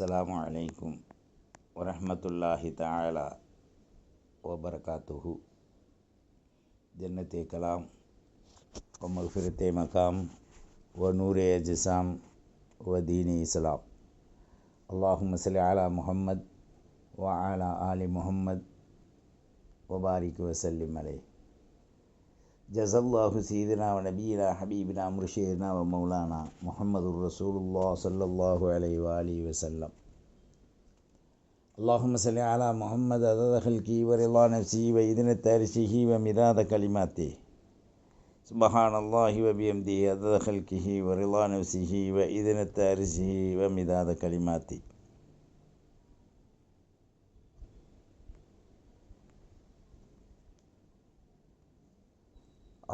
அஸ்ஸலாமு அலைக்கும் வரஹ்மத்துல்லாஹி தஆலா வபரகாத்துஹு. ஜன்னத்தே கலாம் வ மக்ஃபிரத்தே மகாம் வ நூரே அஜ்ஸாம் வ தீனி இஸ்லாம். அல்லாஹும்ம ஸல்லி அலா முஹம்மத் வ அலா ஆலி முஹம்மத் வ பாரிக் வ ஸல்லிம் அலைஹி. ஜஸல்லாஹு சீதனா வ நபியினா ஹபீபினா முர்ஷிதினா வ மௌலானா முஹம்மதுர் ரசூலுல்லாஹ் ஸல்லல்லாஹு அலைஹி வ ஆலிஹி வஸல்லம். அல்லாஹும்ம ஸல்லி அலா முஹம்மத் அதத ஹல்கி வ ரிலா நஃப்ஸி வ இத்னத அர்ஷிஹி வ மிதாத கலிமாத்தி. சுப்ஹானல்லாஹி வ பிஹம்திஹி அதத ஹல்கிஹி வ ரிலா நஃப்ஸிஹி வ இத்னத அர்ஷிஹி வ மிதாத கலிமாத்தி.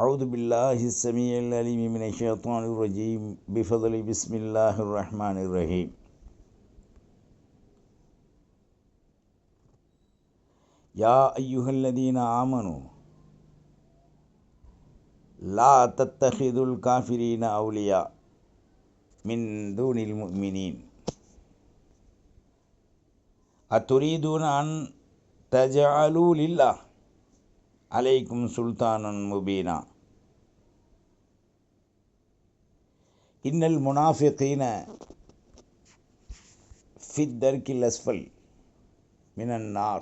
أعوذ بالله السميع العليم من الشيطان الرجيم بفضل بسم الله الرحمن الرحيم. يا أيها الذين آمنوا لا تتخذوا الكافرين أولياء من دون المؤمنين أتريدون أن تجعلوا لله عليكم سلطانا مبينا إن المنافقين في الدرك الأسفل من النار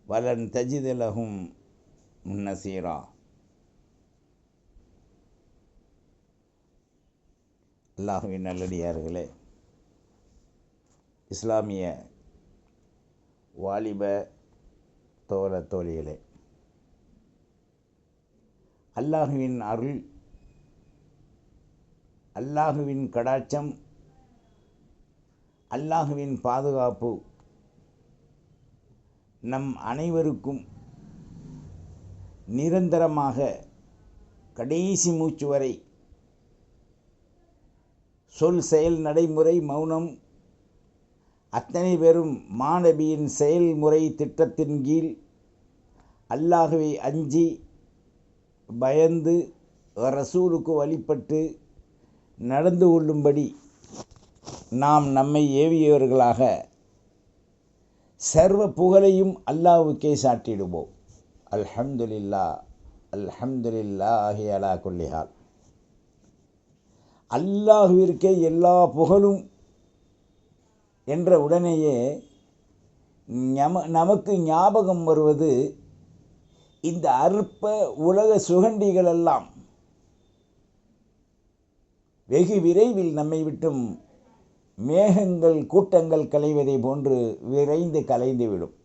ولن تجد لهم نصيرا. அல்லாஹ்வின் நல்லடியார்களே, இஸ்லாமிய வாலிப தோழ தோழிகளே, அல்லாஹுவின் அருள், அல்லாஹுவின் கடாட்சம், அல்லாஹுவின் பாதுகாப்பு நம் அனைவருக்கும் நிரந்தரமாக கடைசி மூச்சு வரை சொல் செயல் நடைமுறை மௌனம் அத்தனை பேரும் மாநபியின் செயல்முறை திட்டத்தின் கீழ் அல்லாஹுவை அஞ்சி பயந்து ரசூலுக்கு வழிபட்டு நடந்து கொள்ளும்படி நாம் நம்மை ஏவியவர்களாக சர்வ புகழையும் அல்லாஹ்வுக்கே சாட்டிடுவோம். அல்ஹம்துலில்லாஹ் அல்ஹம்துலில்லாஹி அலா குல்லி ஹால். அல்லாஹ்விற்கே எல்லா புகழும் என்ற உடனேயே நமக்கு ஞாபகம் வருவது இந்த அற்ப உலக சுகண்டிகளெல்லாம் வெகு விரைவில் நம்மை விட்டும் மேகங்கள் கூட்டங்கள் கலைவதை போன்று விரைந்து கலைந்துவிடும்.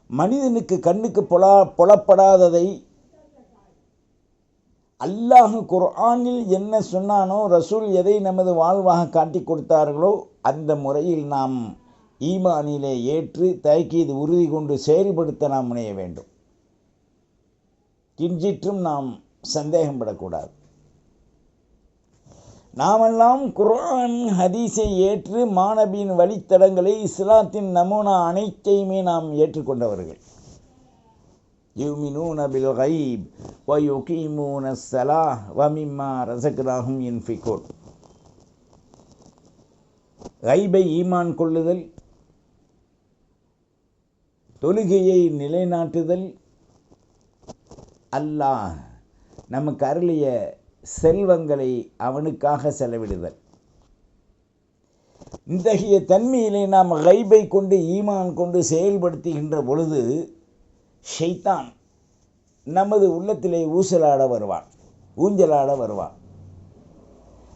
மனிதனுக்கு கண்ணுக்கு புலப்படாததை அல்லாஹ் குர்ஆனில் என்ன சொன்னானோ, ரசூல் எதை நமது வாழ்வாக காட்டி கொடுத்தார்களோ அந்த முறையில் நாம் ஈமானிலே ஏற்று தயக்கீது உறுதி கொண்டு செயல்படுத்த நாம் முனைய வேண்டும். கிஞ்சிற்றும் நாம் சந்தேகப்படக்கூடாது. நாமெல்லாம் குர்ஆன் ஹதீஸை ஏற்று மாநபியின் வழித்தடங்களை இஸ்லாத்தின் நமூனா அனைத்தையுமே நாம் ஏற்றுக்கொண்டவர்கள். யுமினூன பில் கைப் வ யுகீமூன ஸலாஹ் வ மிம்மா ரஸக்னாஹும் யுன்ஃபிகூன். கைபை ஈமான் கொள்ளுதல், தொழுகையை நிலைநாட்டுதல், அல்லாஹ் நமக்கு அருளிய செல்வங்களை அவனுக்காக செலவிடுதல். இத்தகைய தன்மையிலே நாம் கைபை கொண்டு ஈமான் கொண்டு செயல்படுத்துகின்ற பொழுது ஷைத்தான் நமது உள்ளத்திலே ஊசலாட வருவான், ஊஞ்சலாட வருவான்.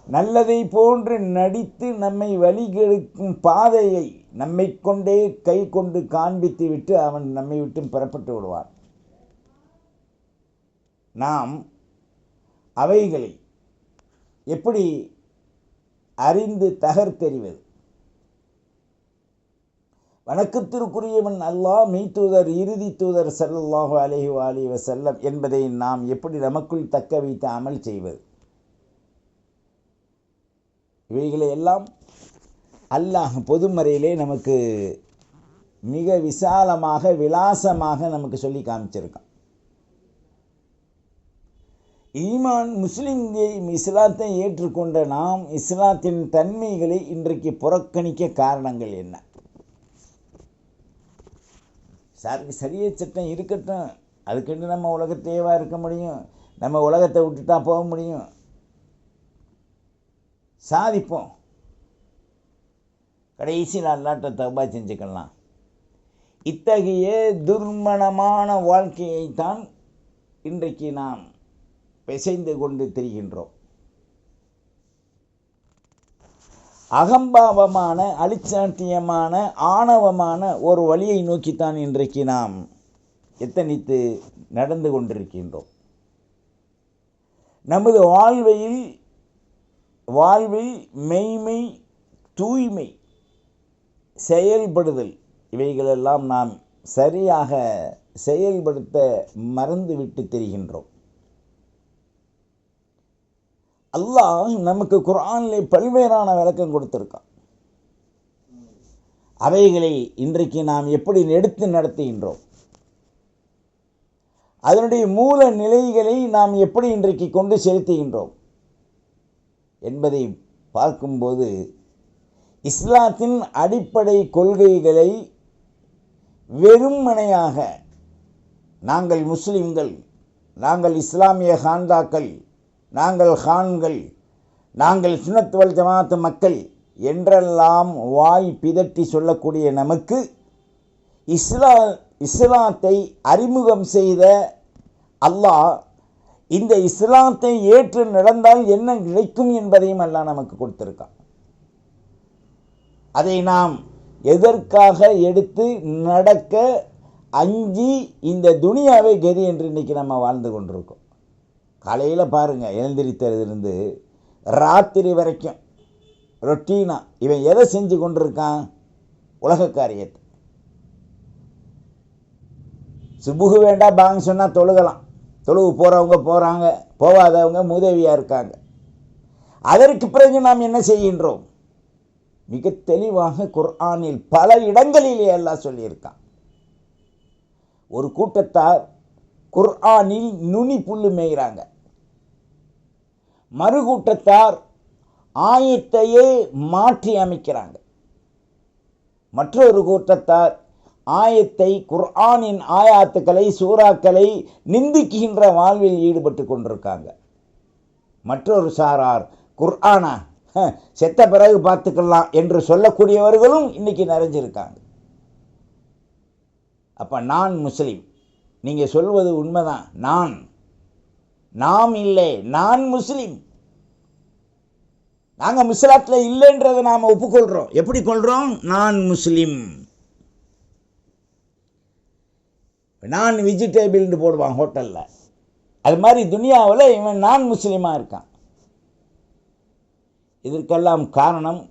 நல்லதை போன்று நடித்து நம்மை வழிகெடுக்கும் பாதையை நம்மை கொண்டே கை கொண்டு காண்பித்து விட்டு அவன் நம்மை விட்டு புறப்பட்டு விடுவான். நாம் அவைகளை எப்படி அறிந்து தகர்த்தெறிவது? வணக்கத்திற்குரியவன் அல்லாஹ், மெய்தூதர், இறுதி தூதர் ஸல்லல்லாஹு அலைஹி வ ஆலிஹி வஸல்லம் என்பதை நாம் எப்படி நமக்குள் தக்க வைத்து அமல் செய்வது? இவைகளை எல்லாம் அல்லாஹ் பொதுமறையிலே நமக்கு மிக விசாலமாக விலாசமாக நமக்கு சொல்லி காமிச்சிருக்கான். ஈமான் இஸ்லாத்தை ஏற்றுக்கொண்ட நாம் இஸ்லாத்தின் தன்மைகளை இன்றைக்கு புறக்கணிக்க காரணங்கள் என்ன? சரிய சட்டம் இருக்கட்டும், அதுக்கென்று நம்ம உலகத்தையேவா இருக்க முடியும்? நம்ம உலகத்தை விட்டுட்டா போக முடியும்? சாதிப்போம், கடைசியில் அல்லாட்ட தௌபா செஞ்சுக்கலாம். இத்தகைய துர்மணமான வாழ்க்கையைத்தான் இன்றைக்கு நாம் பிசைந்து கொண்டு திரிகின்றோம். அகம்பாவமான, அழிச்சாட்டியமான, ஆணவமான ஒரு வழியை நோக்கித்தான் இன்றைக்கு நாம் எத்தனித்து நடந்து கொண்டிருக்கின்றோம். நமது வாழ்வில் மெய்மை, தூய்மை, செயல்படுதல் இவைகளெல்லாம் நாம் சரியாக செயல்படுத்த மறந்துவிட்டு தெரிகின்றோம். அல்லாஹ் நமக்கு குர்ஆனிலே பல்வேறான விளக்கம் கொடுத்திருக்கான். அவைகளை இன்றைக்கு நாம் எப்படி எடுத்து நடத்துகின்றோம், அதனுடைய மூல நிலைகளை நாம் எப்படி இன்றைக்கு கொண்டு செலுத்துகின்றோம் என்பதை பார்க்கும்போது இஸ்லாத்தின் அடிப்படை கொள்கைகளை வெறுமனையாக நாங்கள் முஸ்லிம்கள், நாங்கள் இஸ்லாமிய காந்தாக்கள், நாங்கள் கான்கள், நாங்கள் சுன்னத் வல் ஜமாத் மக்கள் என்றெல்லாம் வாய் பிதட்டி சொல்லக்கூடிய நமக்கு இஸ்லாத்தை அறிமுகம் செய்த அல்லாஹ் இந்த இஸ்லாத்தை ஏற்று நடந்தால் என்ன கிடைக்கும் என்பதையும் அல்லாஹ் நமக்கு கொடுத்திருக்கான். அதை நாம் எதற்காக எடுத்து நடக்க அஞ்சி இந்த துனியாவை கதி என்று இன்றைக்கி நம்ம வாழ்ந்து கொண்டிருக்கோம். காலையில் பாருங்கள், எழுந்திரித்ததிலிருந்து ராத்திரி வரைக்கும் ரொட்டீனா இவன் எதை செஞ்சு கொண்டிருக்கான்? உலக காரியத்தை. சுபுகு வேண்டாம் பாங்க சொன்னால் தொழுகலாம், தொழுவு போகிறவங்க போகிறாங்க, போகாதவங்க மூதேவியாக இருக்காங்க. அதற்கு பிறகு நாம் என்ன செய்கின்றோம்? மிக தெளிவாக குர்ஆனில் பல இடங்களிலே அல்லாஹ் சொல்லியிருக்கான். ஒரு கூட்டத்தார் குர்ஆனில் நுனி புல்லு மேய்கிறாங்க, மறு கூட்டத்தார் ஆயத்தையே மாற்றி அமைக்கிறாங்க, மற்றொரு கூட்டத்தார் ஆயத்தை, குர்ஆனின் ஆயாத்துக்களை, சூறாக்களை நிந்திக்கின்ற வாழ்வில் ஈடுபட்டு கொண்டிருக்காங்க. மற்றொரு சாரார் குர்ஆனா செத்த பிறகு பார்த்துக்கலாம் என்று சொல்லக்கூடியவர்களும் இன்னைக்கு நிறைஞ்சிருக்காங்க. அப்போ நான் முஸ்லீம், நீங்கள் சொல்வது உண்மைதான், நாம் இல்லை, நான் முஸ்லீம். நாங்கள் முஸ்லாத்தில் இல்லைன்றதை நாம் ஒப்புக்கொள்கிறோம். எப்படி கொள்கிறோம்? நான் முஸ்லீம், நான் வெஜிடேபிள்னு போடுவான் ஹோட்டலில், அது மாதிரி துனியாவில் இவன் நான் முஸ்லீமாக இருக்கான். இதற்கெல்லாம் காரணம்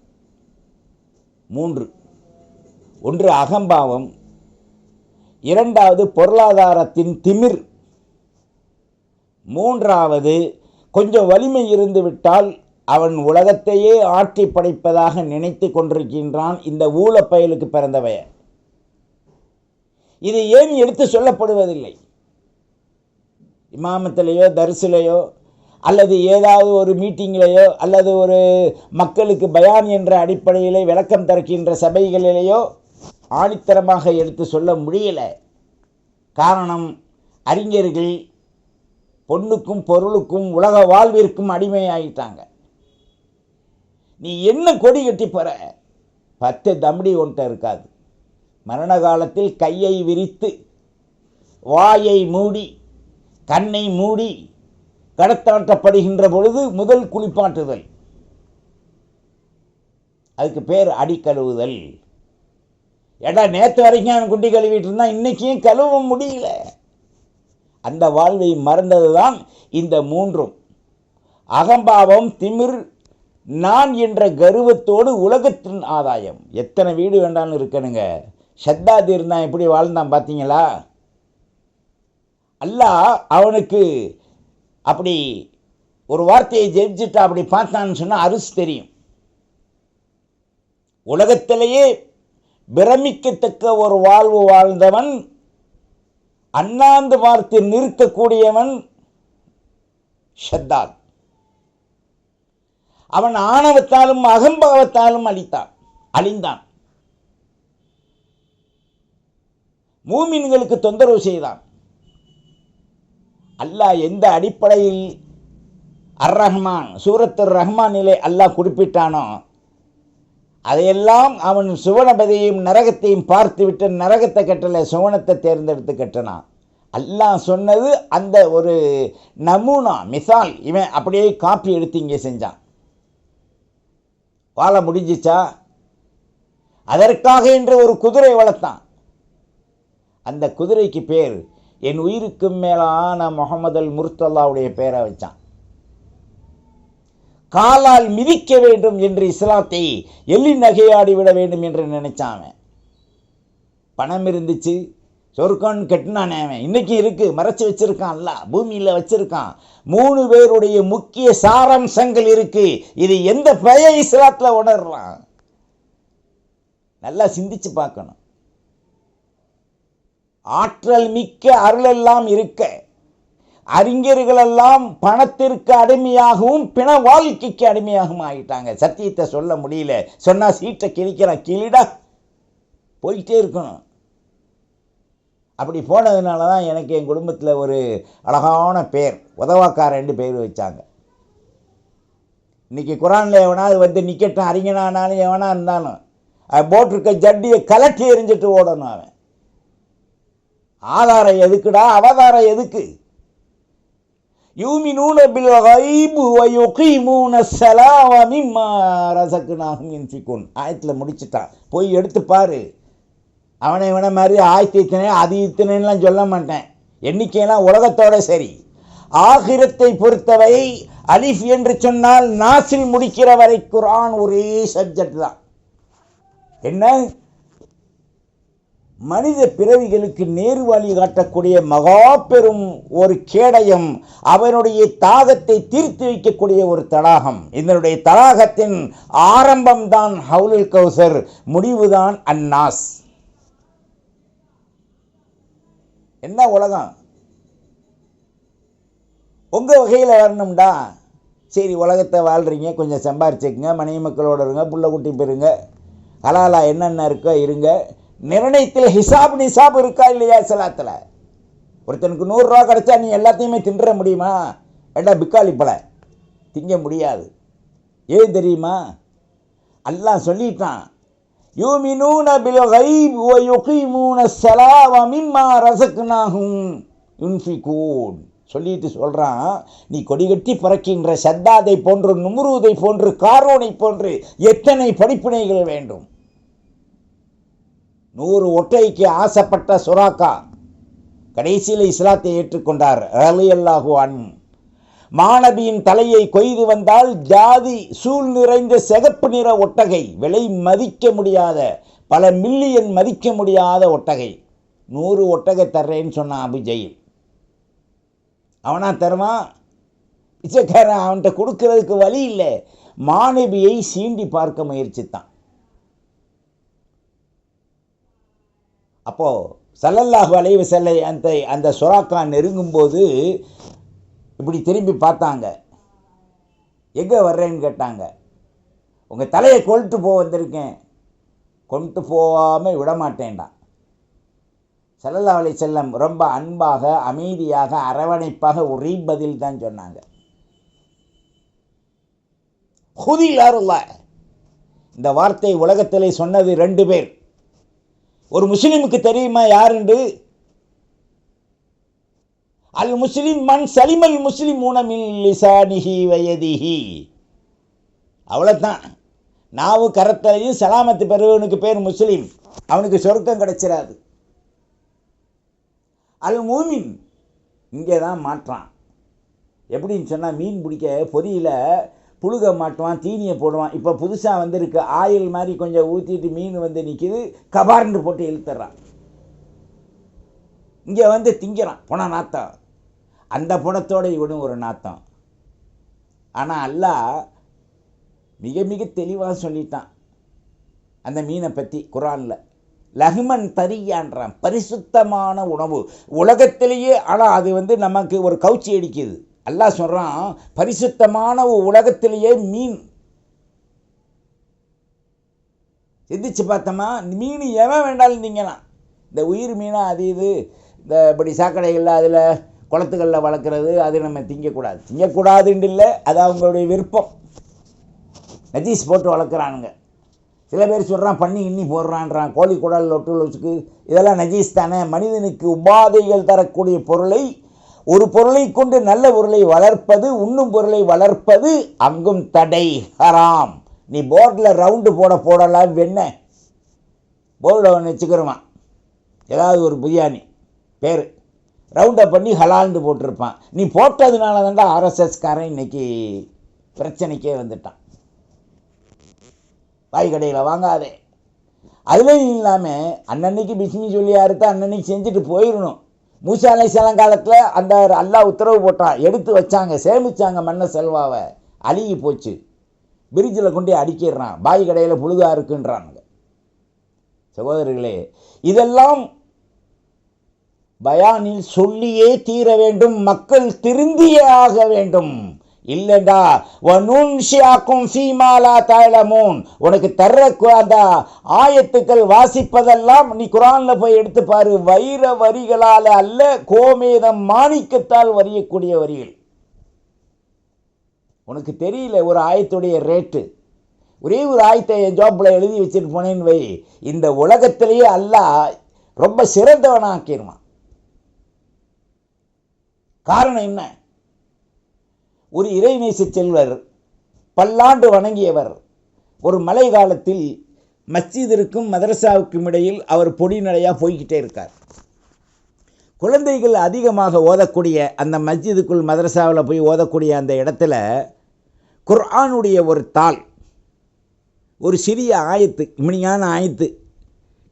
3. ஒன்று அகம்பாவம், இரண்டாவது பொருளாதாரத்தின் திமிர், மூன்றாவது கொஞ்சம் வலிமை இருந்துவிட்டால் அவன் உலகத்தையே ஆட்டி படைப்பதாக நினைத்து கொண்டிருக்கின்றான் இந்த ஊழப்பயலுக்கு பிறந்தவைய. இது ஏன் எடுத்து சொல்லப்படுவதில்லை? இமாமத்திலேயோ தரிசிலையோ அல்லது ஏதாவது ஒரு மீட்டிங்கிலேயோ அல்லது ஒரு மக்களுக்கு பயான் என்ற அடிப்படையில் விளக்கம் தருகின்ற சபைகளிலேயோ ஆணித்தரமாக எடுத்து சொல்ல முடியலை. காரணம், அறிஞர்கள் பொண்ணுக்கும் பொருளுக்கும் உலக வாழ்விற்கும் அடிமையாகிட்டாங்க. நீ என்ன கொடி கட்டி போற? 10 தம்படி ஒன்றை இருக்காது. மரண காலத்தில் கையை விரித்து வாயை மூடி கண்ணை மூடி கடத்தாட்டப்படுகின்ற பொழுது முதல் குளிப்பாட்டுதல், அதுக்கு பேர் அடி கழுவுதல். ஏடா நேற்று வரைக்கும் அவன் குண்டி கழுவிட்டு இருந்தான், இன்னைக்கும் கழுவ முடியல. அந்த வாழ்வை மறந்தது தான் இந்த 3ம். அகம்பாவம், திமிர், நான் என்ற கர்வத்தோடு உலகத்தின் ஆதாயம். எத்தனை வீடு வேண்டாம்னு இருக்கணுங்க. ஷத்தாதி இருந்தான், எப்படி வாழ்ந்தான் பார்த்தீங்களா? அல்லாஹ் அவனுக்கு அப்படி ஒரு வார்த்தையை ஜெயிச்சுட்டு அப்படி பார்த்தான்னு சொன்னால் அரிசி தெரியும். உலகத்திலேயே பிரமிக்கத்தக்க ஒரு வாழ்வு வாழ்ந்தவன், அண்ணாந்து பார்த்து நிற்கக்கூடியவன் ஷத்தாத். அவன் ஆணவத்தாலும் அகம்பாவத்தாலும் அழிந்தான். மூமின்களுக்கு தொந்தரவு செய்தான். அல்லாஹ் எந்த அடிப்படையில் அர்-ரஹ்மான் சூரத்துர் ரஹ்மானிலே அல்லாஹ் குறிப்பிட்டானோ அதையெல்லாம் அவன் சுவனபதியையும் நரகத்தையும் பார்த்துவிட்டு நரகத்தை கட்டலை, சுவனத்தை தேர்ந்தெடுத்து கட்டினான். அல்லாஹ் சொன்னது அந்த ஒரு நமூனா மிசால், இவன் அப்படியே காப்பி எடுத்து இங்கே செஞ்சான். வாழ முடிஞ்சிச்சா? அதற்காக என்று ஒரு குதிரை வளர்த்தான். அந்த குதிரைக்கு பேர் என் உயிருக்கும் மேலான முஹம்மது அல் முர்த்தல்லாவுடைய பேரை வச்சான். காலால் மிதிக்க வேண்டும் என்று இஸ்லாத்தை எள்ளி நகையாடி விட வேண்டும் என்று நினைச்சான். பணம் இருந்துச்சு, சொர்க்கம் கட்டினானே. அவன் இன்னைக்கு இருக்கு, மறைச்சு வச்சிருக்கான். அல்ல பூமியில் வச்சிருக்கான். 3 பேருடைய முக்கிய சாராம்சங்கள் இருக்கு. இது எந்த பய இஸ்லாத்தில் உணர்றான்? நல்லா சிந்திச்சு பார்க்கணும். ஆற்றல் மிக்க அருளெல்லாம் இருக்க அறிஞர்களெல்லாம் பணத்திற்கு அடிமையாகவும் பிண வாழ்க்கைக்கு அடிமையாகவும் ஆகிட்டாங்க. சத்தியத்தை சொல்ல முடியல, சொன்னா சீட்டை கிழிக்கிறான். கிளிடா போயிட்டே இருக்கணும். அப்படி போனதுனால தான் எனக்கு என் குடும்பத்தில் ஒரு அழகான பேர் உதவாக்காரன்னு பேர் வச்சாங்க. இன்னைக்கு குரானில் எவனாவது வந்து நிற்கட்டும், அறிஞனானாலும் எவனா இருந்தாலும் போட்டிருக்க ஜட்டியை கலட்டி எறிஞ்சிட்டு ஓடணும். அவன் ஆதாரம் எதுக்குடா, அவதாரம் எதுக்கு? யூமினூன பில் கைபு வ யுகீமூன ஸலாவ மிம்மா ரஸக்னாஹும் யுன்ஃபிகூன். ஆயத்தில் முடிச்சுட்டான். போய் எடுத்து பாரு. அவனை இவனை மாதிரி ஆயத்து இத்தனை அது இத்தனைலாம் சொல்ல மாட்டேன். எண்ணிக்கையெல்லாம் உலகத்தோட சரி. ஆகிரத்தை பொறுத்தவை அலிஃப் என்று சொன்னால் நாசில் முடிக்கிற வரை குர்ஆன் ஒரே சப்ஜெக்ட் தான். என்ன? மனித பிறவிகளுக்கு நேரு வழி காட்டக்கூடிய மகா பெரும் ஒரு கேடயம், அவனுடைய தாகத்தை தீர்த்து வைக்கக்கூடிய ஒரு தடாகம். இதனுடைய தடாகத்தின் ஆரம்பம்தான் ஹவுலுல் கௌசர், முடிவுதான் அன்னாஸ். என்ன உலகம்? உங்கள் வகையில் வரணும்டா. சரி, உலகத்தை வாழ்கிறீங்க, கொஞ்சம் சம்பாரிச்சுக்குங்க, மனைவி மக்களோடு இருங்க, புள்ள குட்டி பெறுங்க, ஹலாலா என்னென்ன இருக்கோ இருங்க. நிர்ணயத்தில் ஹிசாப் நிசாப் இருக்கா இல்லையா? இஸ்லாத்தில் ஒருத்தனுக்கு 100 ரூபா கிடச்சா நீ எல்லாத்தையுமே தின்ற முடியுமா? வேண்டாம், பிக்காலி பழ திங்க முடியாது. ஏன் தெரியுமா? அல்லாஹ் சொல்லிட்டான், யூமினூன பில் கைப் வ யுகீமூன ஸலாவ மிம்மா ரஸக்னாஹும் யுன்ஃபிகூன். சொல்லிட்டு சொல்கிறான், நீ கொடிகட்டி பறக்கின்ற சத்தாதை போன்று, நும்ரூதை போன்று, காரோனை போன்று எத்தனை படிப்பினைகள் வேண்டும். 100 ஒட்டைக்கு ஆசைப்பட்ட சுராக்கா கடைசியில் இஸ்லாத்தை ஏற்றுக்கொண்டார் ரலியல்லாஹு அன்ஹு. மாணவியின் தலையை கொய்து வந்தால் ஜாதி சூழ் நிறைந்த சிகப்பு நிற ஒட்டகை, விலை மதிக்க முடியாத, பல மில்லியன் மதிக்க முடியாத ஒட்டகை, 100 ஒட்டகை தர்றேன்னு சொன்னான் அபுஜெயில். அவனா தருவான்? பிச்சைக்காரன். அவன்கிட்ட கொடுக்கறதுக்கு வழி இல்லை. மாணவியை சீண்டி பார்க்க முயற்சித்தான். அப்போது ஸல்லல்லாஹு அலைஹி வஸல்லம் அந்த சுராக்கா நெருங்கும்போது இப்படி திரும்பி பார்த்தாங்க. எங்கே வர்றேன்னு கேட்டாங்க. உங்கள் தலையை கொண்டு வந்திருக்கேன். கொண்டு போகாமல் விடமாட்டேன்டான். ஸல்லல்லாஹு அலைஹி வஸல்லம் ரொம்ப அன்பாக, அமைதியாக, அரவணைப்பாக ஒரே பதில் தான் சொன்னாங்க. ஹுதில் அருளாஹ். இந்த வார்த்தை உலகத்திலே சொன்னது 2 பேர். ஒரு முஸ்லிமுக்கு தெரியுமா யாருண்டு? அல் முஸ்லிம் மன் சலிமல் முஸ்லிமூன மின் லிசானிஹி வ யதிஹி. அவ்வளோதான். நாவு கரத்தலையும் சலாமத்து பெறுவனுக்கு பேர் முஸ்லீம். அவனுக்கு சொர்க்கம் கிடைச்சிடாது. அல் மூமின் இங்கே தான் மாற்றான். எப்படின்னு சொன்னால், மீன் பிடிக்க பொரியில் புழுக மாட்டுவான், தீனியை போடுவான். இப்போ புதுசாக வந்திருக்கு ஆயில் மாதிரி கொஞ்சம் ஊற்றிட்டு மீன் வந்து நிற்கிது, கபார்னு போட்டு இழுத்துறான். இங்கே வந்து திங்கிறான். புன நாத்தம். அந்த புனத்தோடு இவனும் ஒரு நாத்தம். ஆனால் அல்லாஹ் மிக மிக தெளிவாக சொல்லிட்டான் அந்த மீனை பற்றி குரானில். லஹ்மன் தரியான்றான், பரிசுத்தமான உணவு உலகத்திலேயே. ஆனால் அது வந்து நமக்கு ஒரு கவுச்சி அடிக்குது. அல்லாஹ் சொல்கிறான், பரிசுத்தமான உலகத்திலேயே மீன். சிந்திச்சு பார்த்தோமா, மீன் எவன் வேண்டாலும் திங்கலாம். இந்த உயிர் மீனாக அது இது இந்த இப்படி சாக்கடைகளில் அதில் குளத்துகளில் வளர்க்குறது அது நம்ம திங்கக்கூடாதுன்னு இல்லை, அது அவங்களுடைய விருப்பம். நஜீஸ் போட்டு வளர்க்குறானுங்க. சில பேர் சொல்கிறான் பண்ணி இன்னி போடுறான்றான், கோழி குடல் லொட்டுலுக்கு இதெல்லாம் நஜீஸ் தானே. மனிதனுக்கு உபாதைகள் தரக்கூடிய பொருளை, ஒரு பொருளை கொண்டு நல்ல பொருளை வளர்ப்பது, உண்ணும் பொருளை வளர்ப்பது அங்கும் தடை, ஹராம். நீ போர்டில் ரவுண்டு போடலாம் வெண்ண போர்டை ஒன்று வச்சுக்கிறோமா, ஏதாவது ஒரு பிரியாணி பேர் ரவுண்டை பண்ணி ஹலால்னு போட்டிருப்பான். நீ போட்டதுனால தான்டா ஆர்எஸ்எஸ்காரன் இன்னைக்கு பிரச்சனைக்கே வந்துட்டான். வாய் கடையில் வாங்காதே. அதுலேயும் இல்லாமல் அன்னன்னைக்கு பிஸ்மி சொல்லியா இருக்க அன்னன்னைக்கு செஞ்சுட்டு போயிடணும். மூசா அலைஹிஸ்ஸலாம் காலத்தில் அந்த அல்லாஹ் உத்தரவு போட்டான், எடுத்து வச்சாங்க, சேமிச்சாங்க மண்ணை செல்வாவை, அழுகி போச்சு. பிரிட்ஜில் கொண்டு அடிக்கிறான், பாய் கடையில் புழுகா இருக்குன்றானுங்க. சகோதரர்களே, இதெல்லாம் பயானில் சொல்லியே தீர வேண்டும், மக்கள் திருந்தியே ஆக வேண்டும். இல்லைண்டா வனுன்ஷியாக்கும் ஃபீமாலா தஅலமூன், உனக்கு தர்ற அந்த ஆயத்துக்கள் வாசிப்பதெல்லாம் நீ குர்ஆனில் போய் எடுத்து பாரு, வைர வரிகளால் அல்ல, கோமேதம் மாணிக்கத்தால் வரியக்கூடிய வரிகள். உனக்கு தெரியல ஒரு ஆயத்துடைய ரேட்டு. ஒரே ஒரு ஆயத்தை என் ஜாப்பில் எழுதி வச்சுட்டு போனேன்னு வை, இந்த உலகத்திலேயே அல்லாஹ் ரொம்ப சிறந்தவனாக்கிடுவான். காரணம் என்ன? ஒரு இறைநேச செல்வர், பல்லாண்டு வணங்கியவர், ஒரு மழை காலத்தில் மஸ்ஜிதிற்கும் மதரசாவுக்கும் இடையில் அவர் பொடி நடையாக போய்கிட்டே இருக்கார். குழந்தைகள் அதிகமாக ஓதக்கூடிய அந்த மஸ்ஜிதுக்குள் மதரசாவில் போய் ஓதக்கூடிய அந்த இடத்துல குர்ஆனுடைய ஒரு தாள், ஒரு சிறிய ஆயத்து, இமணியான ஆயத்து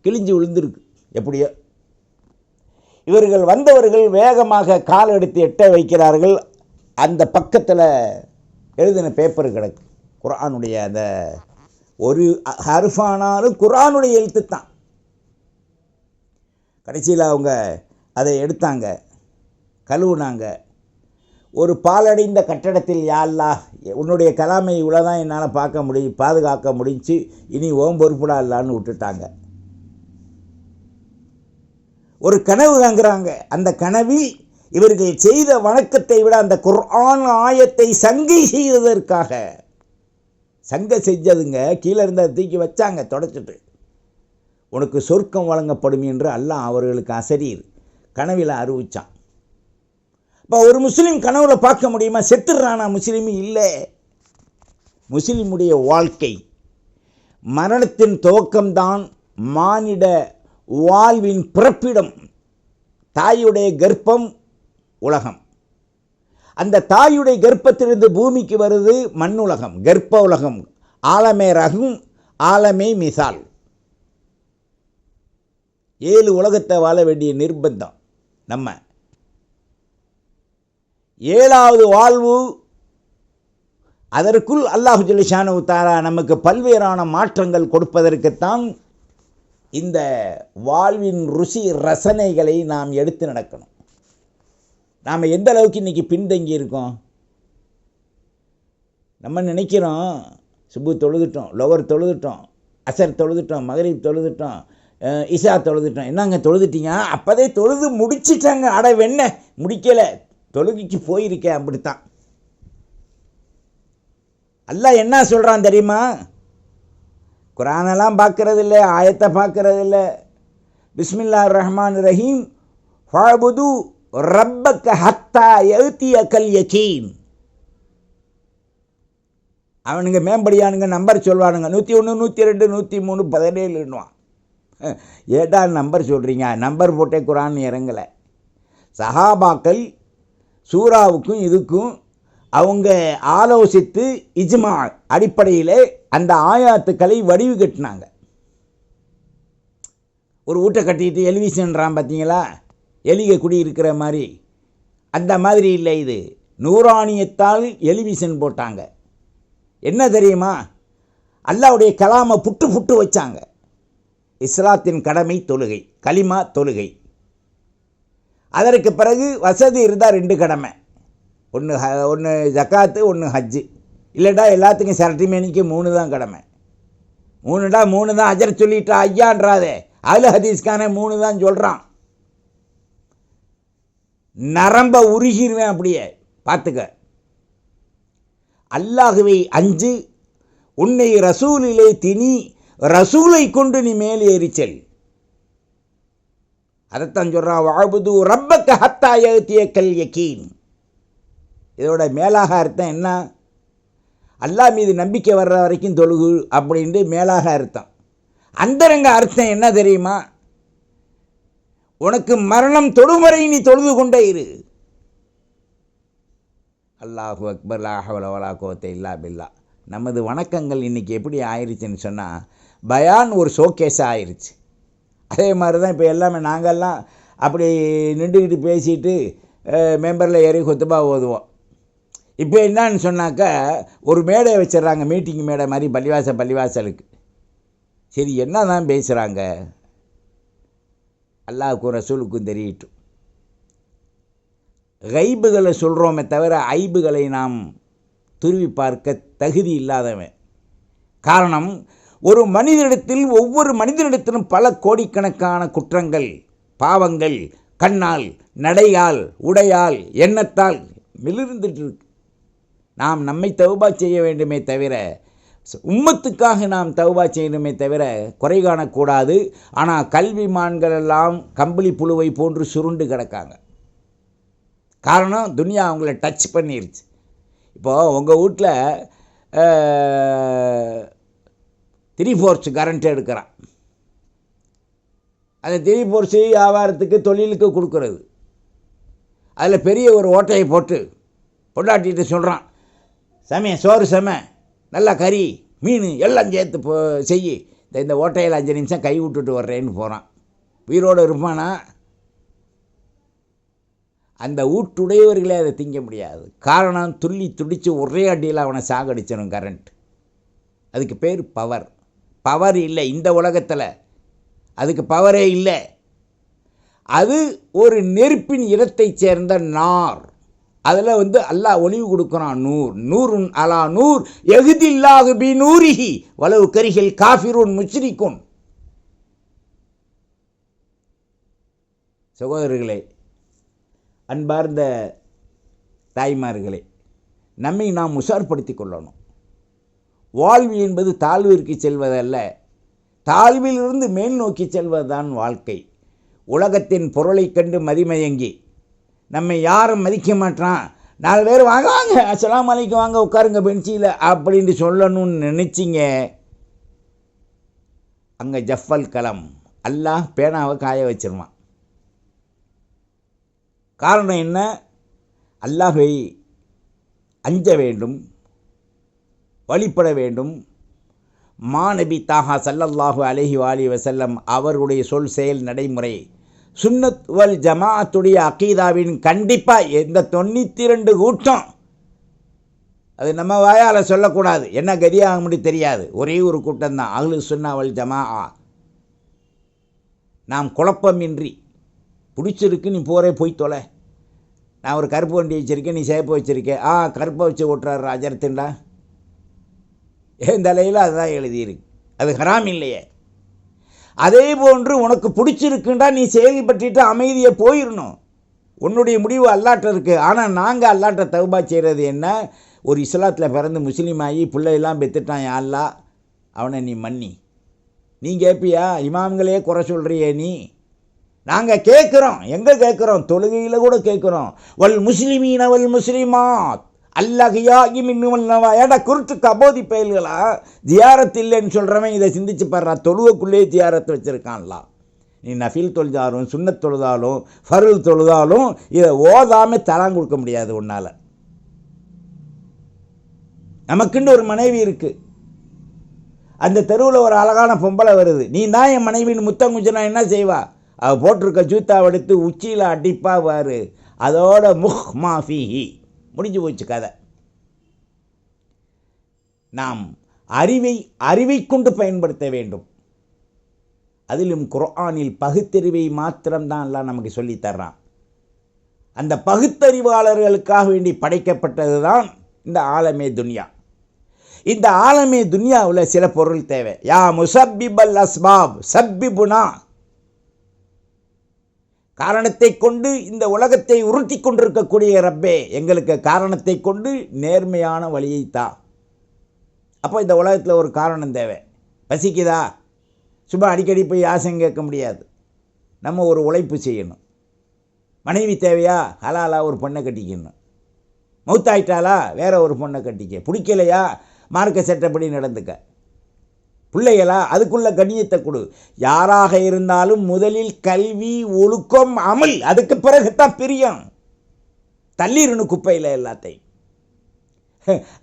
கிழிஞ்சு விழுந்திருக்கு. எப்படியோ இவர்கள் வந்தவர்கள் வேகமாக கால் எடுத்து எட்ட வைக்கிறார்கள். அந்த பக்கத்தில் எழுதின பேப்பர் கிடக்கு, குர்ஆனுடைய அந்த ஒரு ஹர்ஃபானாலும் குர்ஆனுடைய எழுத்து தான். கடைசியில் அவங்க அதை எடுத்தாங்க, கழுவுனாங்க. ஒரு பாலடைந்த கட்டடத்தில், யா அல்லாஹ் உன்னுடைய கலாமை இவ்வளோதான் என்னால் பார்க்க முடியும், பாதுகாக்க முடிஞ்சு, இனி ஓம் பொறுப்புடா இல்லான்னு விட்டுட்டாங்க. ஒரு கனவு வாங்குறாங்க. அந்த கனவில் இவர்கள் செய்த வணக்கத்தை விட அந்த குர்ஆன் ஆயத்தை சங்கை செய்ததற்காக, சங்கை செஞ்சதுங்க, கீழே இருந்த தூக்கி வச்சாங்க தொடச்சிட்டு, உனக்கு சொர்க்கம் வழங்கப்படும் என்று அல்லாஹ் அவர்களுக்கு அசரீர் கனவில் அறிவிச்சான். இப்போ ஒரு முஸ்லீம் கனவுல பார்க்க முடியுமா? செத்துடுறானா முஸ்லீம்? இல்லை. முஸ்லீமுடைய வாழ்க்கை, மரணத்தின் துவக்கம்தான் மானிட வாழ்வின் பிறப்பிடம். தாயுடைய கர்ப்பம் உலகம். அந்த தாயுடைய கர்ப்பத்திலிருந்து பூமிக்கு வருது மண்ணுலகம், கர்ப்ப உலகம். ஆலமே ரகும், ஆலமே மிசால். 7 உலகத்தை வாழ வேண்டிய நிர்பந்தம் நம்ம. 7வது வாழ்வு, அதற்குள் அல்லாஹ் ஜல்ல ஷானஹு தஆலா நமக்கு பல்வேறான மாற்றங்கள் கொடுப்பதற்குத்தான் இந்த வாழ்வின் ருசி ரசனைகளை நாம் எடுத்து நடக்கணும். நாம் எந்த அளவுக்கு இன்றைக்கி பின்தங்கி இருக்கோம்? நம்ம நினைக்கிறோம், சுபு தொழுதுட்டோம், லோவர் தொழுதுட்டோம், அசர் தொழுதுட்டோம், மகரிப் தொழுதுட்டோம், இஷா தொழுதுட்டோம். என்னங்க தொழுதுட்டீங்க? அப்போதே தொழுது முடிச்சிட்டாங்க. அட வெண்ண முடிக்கலை, தொழுகைக்கு போயிருக்கேன். அப்படித்தான் அல்லாஹ் என்ன சொல்கிறான் தெரியுமா? குர்ஆனெல்லாம் பார்க்கறது இல்லை, ஆயத்தை பார்க்கறது இல்லை. பிஸ்மில்லாஹிர் ரஹ்மானிர் ரஹீம், ஃபஅபுது ரப்பக ஹத்தா யஅதியகல் யகீன். அவனுங்க மேம்படியானுங்க நம்பர் சொல்வானுங்க, 101, 102, 103, 17ன்னுவான். ஏடா நம்பர் சொல்கிறீங்க? நம்பர் போட்டே குர்ஆன் இறங்கலை. சஹாபாக்கள் சூராவுக்கும் இதுக்கும் அவங்க ஆலோசித்து இஜ்மா அடிப்படையில் அந்த ஆயாத்துக்களை வடிவு கட்டினாங்க. ஒரு வீட்டை கட்டிட்டு எலிவிஷன்றான் பார்த்தீங்களா, எலிகை குடி இருக்கிற மாதிரி, அந்த மாதிரி இல்லை. இது நூறானியத்தால் எலிவிஷன் போட்டாங்க. என்ன தெரியுமா? அல்லாஹ்வுடைய கலாமை புட்டு வச்சாங்க. இஸ்லாத்தின் கடமை தொழுகை, கலிமா தொழுகை. அதற்கு பிறகு வசதி இருந்தால் 2 கடமை, ஒன்று ஜக்காத்து, ஒன்று ஹஜ்ஜு. இல்லைடா எல்லாத்துக்கும் சரட்டிமேனிக்கு 3 தான் கடமை. 3 தான் அஜர் சொல்லிட்டா ஐயான்றாதே. அதில் ஹதீஸ்கான 3 தான் சொல்கிறான். நரம்ப உருகிடுவேன் அப்படியே பார்த்துக்க. அல்லாஹுவை அஞ்சு, உன்னை ரசூலிலே திணி, ரசூலை கொண்டு நீ மேலே ஏறிச்சல். அதைத்தான் சொல்கிறான், வஅபுது ரப்பக ஹத்தா யஅதியக்கல் யகீன். இதோட மேலாக அர்த்தம் என்ன? அல்லாஹ் மீது நம்பிக்கை வர்ற வரைக்கும் தொழுகு அப்படின்ட்டு மேலாக அர்த்தம். அந்தரங்க அர்த்தம் என்ன தெரியுமா? உனக்கு மரணம் தொடுமுறை நீ தொழுது கொண்டே இரு. அல்லாஹு அக்பர், லா ஹவ்ல வலா குவத்த இல்லா பில்லா. நமது வணக்கங்கள் இன்றைக்கி எப்படி ஆயிடுச்சுன்னு சொன்னால், பயான் ஒரு ஷோகேஸாக ஆயிடுச்சு. அதே மாதிரி தான் இப்போ எல்லாமே நாங்கள்லாம் அப்படி நின்றுக்கிட்டு பேசிட்டு மெம்பரில் ஏறி கொத்துபா ஓதுவோம். இப்போ என்னன்னு சொன்னாக்கா ஒரு மேடை வச்சிடறாங்க, மீட்டிங் மேடை மாதிரி பள்ளிவாசலுக்கு. சரி, என்ன தான் பேசுகிறாங்க? அல்லாஹ்வுக்கும் ரசூலுக்கும் தெரியட்டும். கைபுகளை சொல்கிறோமே தவிர ஐபுகளை நாம் துருவி பார்க்க தகுதி இல்லாதவன். காரணம், ஒரு மனிதனிடத்தில், ஒவ்வொரு மனிதனிடத்திலும் பல கோடிக்கணக்கான குற்றங்கள், பாவங்கள் கண்ணால், நடையால், உடையால், எண்ணத்தால் மிளிர்ந்துட்டு இருக்கு. நாம் நம்மை தௌபா செய்ய வேண்டுமே தவிர, உம்மத்துக்காக நாம் தௌபா செய்யணுமே தவிர குறை காணக்கூடாது. ஆனால் கல்விமான்கள் எல்லாம் கம்பளி புழுவை போன்று சுருண்டு கிடக்காங்க. காரணம், துனியா அவங்கள டச் பண்ணிருச்சு. இப்போது உங்கள் வீட்டில் 3/4 கரண்ட் எடுக்கிறான். அந்த 3/4 வியாபாரத்துக்கு, தொழிலுக்கு கொடுக்கறது. அதில் பெரிய ஒரு ஓட்டையை போட்டு பொண்டாட்டிகிட்ட சொல்கிறான், சோறு நல்லா கறி, மீன் எல்லாம் சேர்த்து செய்யி, இந்த ஓட்டையில் 5 நிமிஷம் கை விட்டுட்டு வர்றேன்னு போகிறான். உயிரோடு இருப்பானா? அந்த வீட்டுடையவர்களே அதை திங்க முடியாது. காரணம், துள்ளி துடித்து ஒரே அடியில் அவனை சாகடிச்சிடும் கரண்ட். அதுக்கு பேர் பவர். பவர் இல்லை இந்த உலகத்தில், அதுக்கு பவரே இல்லை. அது ஒரு நெருப்பின் இடத்தைச் சேர்ந்த நார். அதில் அல்லாஹ் ஒளிவு கொடுக்குறான். நூறுன் அலா நூர் எகுதில்லாஹு பி நூரிஹி வலவு கரிஹில் காஃபிருன் முஷ்ரிக்குன். சகோதரர்களே, அன்பார்ந்த தாய்மார்களே, நம்மை நாம் உஷார்படுத்தி கொள்ளணும். வாழ்வு என்பது தாழ்விற்கு செல்வதல்ல, தாழ்விலிருந்து மேல் நோக்கி செல்வதுதான் வாழ்க்கை. உலகத்தின் பொருளை கண்டு மதிமயங்கி நம்மை யாரும் மதிக்க மாட்டான், 4 பேர் வாங்க வாங்க அஸ்ஸலாமு அலைக்கும் வாங்க உட்காருங்க பெஞ்சியில் அப்படின்ட்டு சொல்லணும்னு நினச்சிங்க, அங்கே ஜஃபல் கலம், அல்லாஹ் பேனாவை காய வச்சிருவான். காரணம் என்ன? அல்லாஹ்வை அஞ்ச வேண்டும், வழிபட வேண்டும். மாநபி தாஹா ஸல்லல்லாஹு அலைஹி வஆலிஹி வஸல்லம் அவருடைய சொல், செயல், நடைமுறை சுன்னத் வல் ஜமாஅத்துடைய அகீதாவின் கண்டிப்பாக எந்த 92 கூட்டம், அது நம்ம வாயால் சொல்லக்கூடாது, என்ன கதியாக முடி தெரியாது. ஒரே ஒரு கூட்டம்தான் அஹ்லு சுன்னா வல் ஜமாஅ. நாம் குழப்பமின்றி, பிடிச்சிருக்கு நீ போகிறே போய் தொலை, நான் ஒரு கருப்பு வண்டி வச்சுருக்கேன், நீ சேப்பு வச்சுருக்கேன், கருப்பை வச்சு ஓட்டுறாரு அஜர்த்துண்டா, என் தலையில் அதுதான் எழுதியிருக்கு, அது ஹராம் இல்லையே. அதே போன்று உனக்கு பிடிச்சிருக்குண்டா நீ செயல்பட்டுட்டு அமைதியை போயிடணும். உன்னுடைய முடிவு அல்லாட்ட இருக்குது. ஆனால் நாங்கள் அல்லாட்ட தௌபா செய்கிறது என்ன? ஒரு இஸ்லாத்தில் பிறந்து முஸ்லீம் ஆகி பிள்ளையெல்லாம் பெற்றுட்டான், அல்லாஹ் அவனை நீ மன்னி. நீ கேட்பியா? இமாம்களே குறை சொல்கிறியே நீ. நாங்கள் கேட்குறோம், எங்கே கேட்குறோம்? தொழுகையில் கூட கேட்குறோம். வல் முஸ்லிமீன வல் முஸ்லிமாத் அல்லஹியாகி மின்னுவல்லவா. ஏடா குருட்டு கபோதி பயல்களா? ஜியாரத் இல்லைன்னு சொல்கிறவன் இதை சிந்திச்சு பாடுறா. தொழுவக்குள்ளே ஜியாரத்து வச்சுருக்கான்லாம். நீ நஃபில் தொழுதாலும், சுன்னத் தொழுதாலும், ஃபருள் தொழுதாலும் இதை ஓதாமல் தரான் கொடுக்க முடியாது உன்னால். நமக்குன்னு ஒரு மனைவி இருக்குது, அந்த தெருவில் ஒரு அழகான பொம்பளை வருது, நீ தான் என் மனைவின்னு முத்தம் குஞ்சுனா என்ன செய்வா? அவள் போட்டிருக்க ஜூத்தாவை எடுத்து உச்சியில் அடிப்பா வாரு, அதோட முஹ் மாஃபிஹி, முடிஞ்சு போச்சு கதை. நாம் அறிவை கொண்டு பயன்படுத்த வேண்டும். அதிலும் குர்ஆனில் பகுத்தறிவை மாத்திரம்தான் எல்லாம் நமக்கு சொல்லித்தர்றான். அந்த பகுத்தறிவாளர்களுக்காக வேண்டி படைக்கப்பட்டது தான் இந்த ஆலமே துன்யா. இந்த ஆலமே துன்யாவில் சில பொருள் தேவை. யா முசப்பிபல் அஸ்பாப் சப்பிபுனா, காரணத்தை கொண்டு இந்த உலகத்தை உருட்டி கொண்டிருக்கக்கூடிய ரப்பே, எங்களுக்கு காரணத்தை கொண்டு நேர்மையான வழியை தா. அப்போ இந்த உலகத்தில் ஒரு காரணம் தேவை. பசிக்குதா, சும்மா அடிக்கடி போய் ஆசைங்க கேட்க முடியாது. நம்ம ஒரு உழைப்பு செய்யணும். மனைவி தேவையா, ஹலாலா ஒரு பொண்ணை கட்டிக்கணும். மௌத்தாயிட்டாலா வேற ஒரு பொண்ணை கட்டிக்க. பிடிக்கலையா மார்க்க சட்டப்படி நடந்துக்க. பிள்ளைகளா அதுக்குள்ள கண்ணியத்தை கொடு. யாராக இருந்தாலும் முதலில் கல்வி, ஒழுக்கம், அமல், அதுக்கு பிறகுதான் பிரியம். தள்ளிடணும் குப்பையில் எல்லாத்தையும்.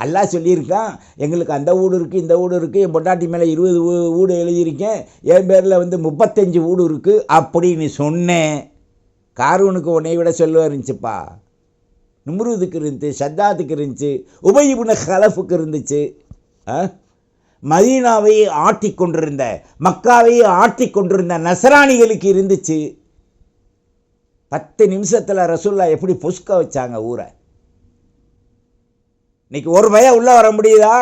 அல்லாஹ் சொல்லியிருக்கான், எங்களுக்கு அந்த வீடு இருக்குது, இந்த வீடு இருக்குது, என் பொண்டாட்டி மேலே 20 வீடு எழுதியிருக்கேன், என் பேரில் 35 வீடு இருக்குது அப்படின்னு சொன்னேன். காரூனுக்கு உன்னை விட சொல்லுவார் இருந்துச்சுப்பா. நும்ரூதுக்கு இருந்துச்சு, ஷத்தாத்துக்கு இருந்துச்சு, உபய் இப்னு கலஃபுக்கு இருந்துச்சு. மதீனாவை ஆட்டி கொண்டிருந்த, மக்காவை ஆட்டி கொண்டிருந்த நசராணிகளுக்கு இருந்துச்சு. 10 நிமிஷத்தில் ரசூல்லா எப்படி பொஸ்க வச்சாங்க ஊரை. இன்னைக்கு ஒரு பயம் உள்ளே வர முடியுதா?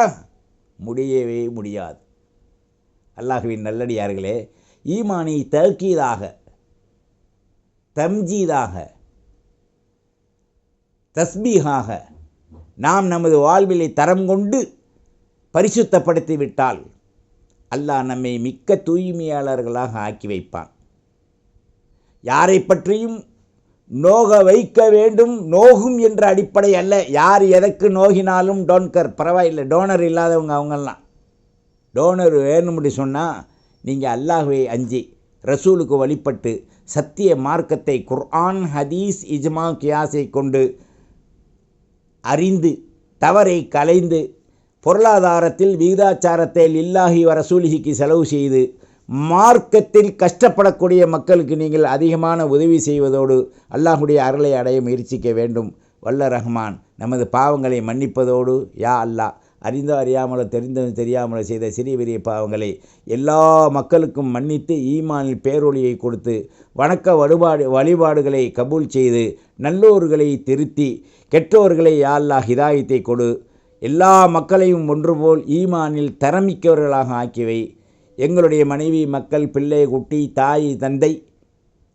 முடியவே முடியாது. அல்லாஹ்வின் நல்லடியார்களே, ஈமானை தர்க்கீதாக, தம்ஜீதாக, தஸ்பீஹாக நாம் நமது வாழ்விலை தரம் கொண்டு பரிசுத்தப்படுத்தி விட்டால் அல்லாஹ் நம்மை மிக்க தூய்மையாளர்களாக ஆக்கி வைப்பான். யாரை பற்றியும் நோக வைக்க வேண்டும், நோகும் என்ற அடிப்படை அல்ல. யார் எதற்கு நோகினாலும் டோன்கர், பரவாயில்லை. டோனர் இல்லாதவங்க அவங்கெல்லாம். டோனர் வேணும்னு சொன்னால் நீங்கள் அல்லாஹ்வை அஞ்சி ரசூலுக்கு வழிபட்டு சத்திய மார்க்கத்தை குர்ஆன், ஹதீஸ், இஜ்மா, கியாஸை கொண்டு அறிந்து தவறை களைந்து பொருளாதாரத்தில் விகிதாச்சாரத்தை லில்லாஹி வ ரசூலிஹிக்கு செலவு செய்து மார்க்கத்தில் கஷ்டப்படக்கூடிய மக்களுக்கு நீங்கள் அதிகமான உதவி செய்வதோடு அல்லாஹுடைய அருளை அடைய முயற்சிக்க வேண்டும். வல்ல ரஹ்மான் நமது பாவங்களை மன்னிப்பதோடு, யா அல்லாஹ், அறிந்தோ அறியாமலோ தெரிந்தோ தெரியாமலோ செய்த சிறிய பெரிய பாவங்களை எல்லா மக்களுக்கும் மன்னித்து ஈமானில் பேரொழியை கொடுத்து வணக்க வழிபாடுகளை கபூல் செய்து நல்லோர்களை திருத்தி கெட்டோர்களை யா அல்லாஹ் ஹிதாயத்தை கொடு. எல்லா மக்களையும் ஒன்றுபோல் ஈமானில் தரமிக்கவர்களாக ஆக்கிவை. எங்களுடைய மனைவி, மக்கள், பிள்ளை, குட்டி, தாய், தந்தை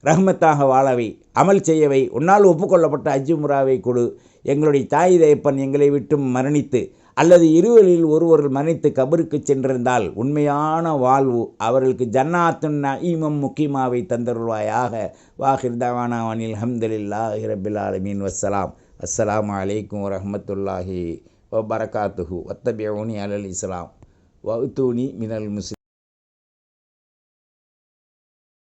ரஹ்மத்தாக வாழவை, அமல் செய்யவை. உன்னால் ஒப்புக்கொள்ளப்பட்ட அஜ்ஜு முறாவை கொடு. எங்களுடைய தாய் தகப்பன் எங்களை விட்டும் மரணித்து அல்லது இருவரில் ஒருவர் மரணித்து கபருக்கு சென்றிருந்தால் உண்மையான வாழ்வு அவர்களுக்கு ஜன்னாத்துன் நஈமம் முக்கியமாவை தந்தருள்வாயாக. வாஹிர் தவானா அனில் ஹம்துலில்லாஹி ரப்பில் ஆலமீன். வஸ்ஸலாம். அஸ்ஸலாமு அலைக்கும் வரஹ்மத்துல்லாஹி வபரகாத்துஹு. வத்தபிஊனி அலல் இஸ்லாம் வஅத்தூனி மினல் முஸ்லிமீன்.